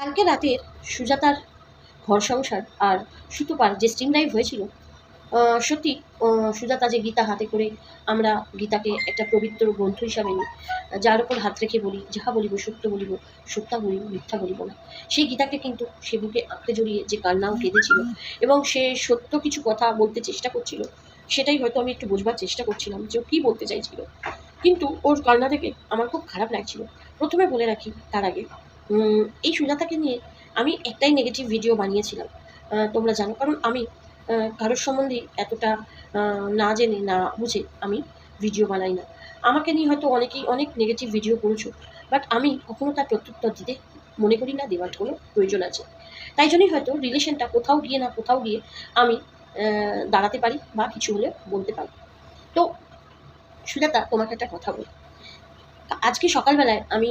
কালকে রাতের সুজাতার ঘর সংসার আর সুতপার যে স্টিং লাইভ হয়েছিল, সত্যি সুজাতা যে গীতা হাতে করে, আমরা গীতাকে একটা পবিত্র গ্রন্থ হিসাবে নিই, যার উপর হাত রেখে বলি যাহা বলিব সত্য বলিব, সত্যা বলিব মিথ্যা বলিব না, সেই গীতাকে কিন্তু সে বুকে আঁকড়ে জড়িয়ে যে কান্নাও কেঁদেছিল এবং সে সত্য কিছু কথা বলতে চেষ্টা করছিল, সেটাই হয়তো আমি একটু বোঝবার চেষ্টা করছিলাম যে ও কী বলতে চাইছিল। কিন্তু ওর কান্না দেখে আমার খুব খারাপ লাগছিল। প্রথমে বলে রাখি তার আগে, এই সুজাতাকে নিয়ে আমি একটাই নেগেটিভ ভিডিও বানিয়েছিলাম, তোমরা জানো, কারণ আমি কারোর সম্বন্ধে এতটা না জেনে না বুঝে আমি ভিডিও বানাই না। আমাকে নিয়ে হয়তো অনেকেই অনেক নেগেটিভ ভিডিও করেছো, বাট আমি কখনো তার প্রত্যুত্তর দিতে মনে করি না দেওয়ার কোনো প্রয়োজন আছে। তাই জন্যই হয়তো রিলেশনটা কোথাও গিয়ে না কোথাও গিয়ে আমি দাঁড়াতে পারি বা কিছু হলে বলতে পারি। তো সুজাতা, তোমাকে একটা কথা বলি। আজকে সকালবেলায় আমি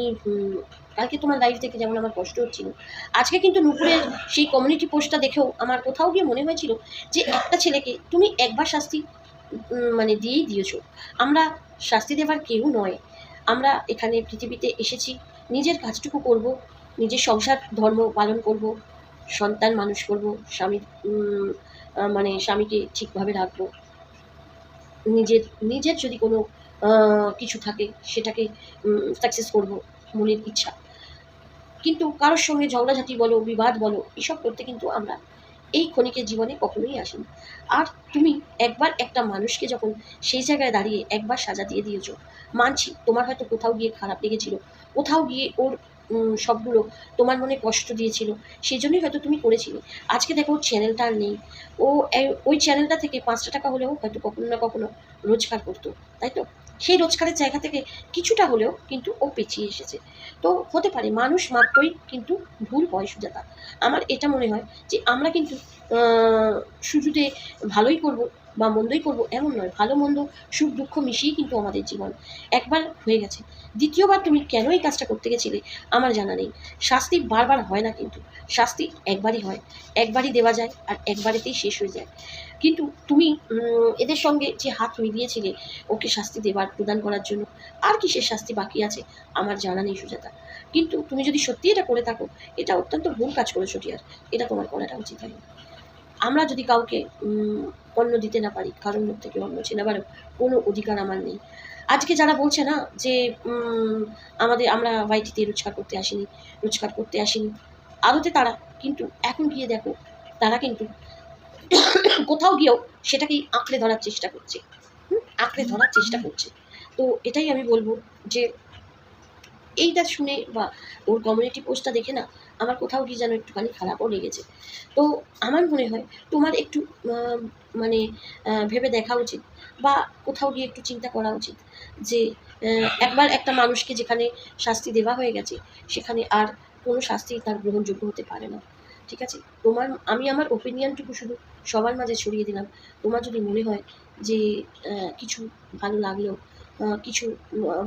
কালকে তোমার লাইভ থেকে যেমন আমার কষ্ট হচ্ছিল, আজকে কিন্তু নুপুরের সেই কমিউনিটি পোস্টটা দেখেও আমার কোথাও গিয়ে মনে হয়েছিল যে একটা ছেলেকে তুমি একবার শাস্তি মানে দিয়েই দিয়েছো। আমরা শাস্তি দেওয়ার কেউ নয়, আমরা এখানে পৃথিবীতে এসেছি নিজের কাজটুকু করব, নিজের সংসার ধর্ম পালন করব, সন্তান মানুষ করব, স্বামীর মানে স্বামীকে ঠিকভাবে রাখবো, নিজের নিজের যদি কোনো কিছু থাকে সেটাকে সাকসেস করব, মনের ইচ্ছা। কিন্তু কারোর সঙ্গে ঝগড়াঝাটি বলো, বিবাদ বলো, এসব করতে কিন্তু আমরা এই ক্ষণিকের জীবনে কখনোই আসিনি। আর তুমি একবার একটা মানুষকে যখন সেই জায়গায় দাঁড়িয়ে একবার সাজা দিয়ে দিয়েছো, মানছি তোমার হয়তো কোথাও গিয়ে খারাপ লেগেছিল, কোথাও গিয়ে ওর সবগুলো তোমার মনে কষ্ট দিয়েছিল, সেই জন্যই হয়তো তুমি করেছিলে। আজকে দেখো ওর চ্যানেলটা আর নেই, ও ওই চ্যানেলটা থেকে 5টা টাকা হলেও হয়তো কখনো না কখনো রোজগার করতো, তাই তো? সেই রোজগারের জায়গা থেকে কিছুটা হলেও কিন্তু ও পিছিয়ে এসেছে। তো হতে পারে মানুষ মাত্রই কিন্তু ভুল হয় সুজাতা। আমার এটা মনে হয় যে আমরা কিন্তু শুধু যে ভালোই করব বা মন্দই করব এমন নয়, ভালো মন্দ সুখ দুঃখ মিশিয়েই কিন্তু আমাদের জীবন। একবার হয়ে গেছে, দ্বিতীয়বার তুমি কেন এই কাজটা করতে গেছিলে আমার জানা নেই। শাস্তি বারবার হয় না, কিন্তু শাস্তি একবারই হয়, একবারই দেওয়া যায় আর একবারেতেই শেষ হয়ে যায়। কিন্তু তুমি এদের সঙ্গে যে হাত মিলিয়েছিলে ওকে শাস্তি দেবার প্রদান করার জন্য, আর কিসের শাস্তি বাকি আছে আমার জানা নেই সুজাতা। কিন্তু তুমি যদি সত্যি এটা করে থাকো, এটা অত্যন্ত ভুল কাজ করেছো ডিয়ার, এটা তোমার করাটা উচিত হয়নি। আমরা যদি কাউকে অন্ন দিতে না পারি, কারোর মুখ থেকে অন্ন চেনাবারও কোনো অধিকার আমার নেই। আজকে যারা বলছে না যে আমরা ওয়াইটিতে রোজগার করতে আসিনি, আদতে তারা কিন্তু এখন গিয়ে দেখো, তারা কিন্তু কোথাও গিয়েও সেটাকেই আঁকড়ে ধরার চেষ্টা করছে, তো এটাই আমি বলবো যে এইটা শুনে বা ওর কমিউনিটি পোস্টটা দেখে না আমার কোথাও গিয়ে যেন একটুখানি খারাপও লেগেছে। তো আমার মনে হয় তোমার একটু মানে ভেবে দেখা উচিত বা কোথাও গিয়ে একটু চিন্তা করা উচিত যে একবার একটা মানুষকে যেখানে শাস্তি দেওয়া হয়ে গেছে, সেখানে আর কোনো শাস্তি তার গ্রহণযোগ্য হতে পারে না। ঠিক আছে, আমি আমার ওপিনিয়নটুকু শুধু সবার মাঝে ছড়িয়ে দিলাম। তোমার যদি মনে হয় যে কিছু ভালো লাগলেও, কিছু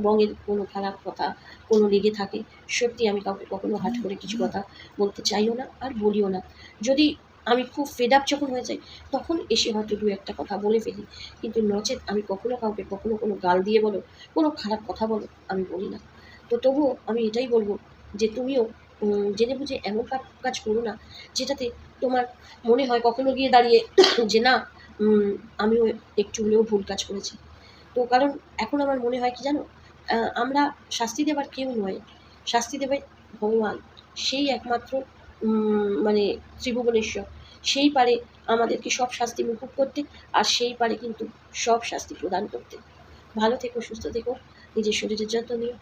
বঙের কোনো খারাপ কথা কোনো লেগে থাকে, সত্যি আমি কাউকে কখনো হাট করে কিছু কথা বলতে চাইও না আর বলিও না। যদি আমি খুব ফেড আপ যখন হয়ে যাই, তখন এসে হয়তো দু একটা কথা বলে ফেলি, কিন্তু নচেত আমি কখনো কাউকে কখনো কোনো গাল দিয়ে বলো, কোনো খারাপ কথা বলো আমি বলি না। তো তবুও আমি এটাই বলবো যে তুমিও জেনে বুঝে এমন কাজ করো না যেটাতে তোমার মনে হয় কখনো গিয়ে দাঁড়িয়ে যে না, আমিও একটু হলেও ভুল কাজ করেছি। তো কারণ এখন আমার মনে হয় কি জানো, আমরা শাস্তি দেবার কেউ নয়, শাস্তি দেবে ভগবান, সেই একমাত্র মানে ত্রিভুবনেশ্বর, সেই পারে আমাদেরকে সব শাস্তি মুকুব করতে, আর সেই পারে কিন্তু সব শাস্তি প্রদান করতে। ভালো থেকো, সুস্থ থেকো, নিজের শরীরের যত্ন নিও।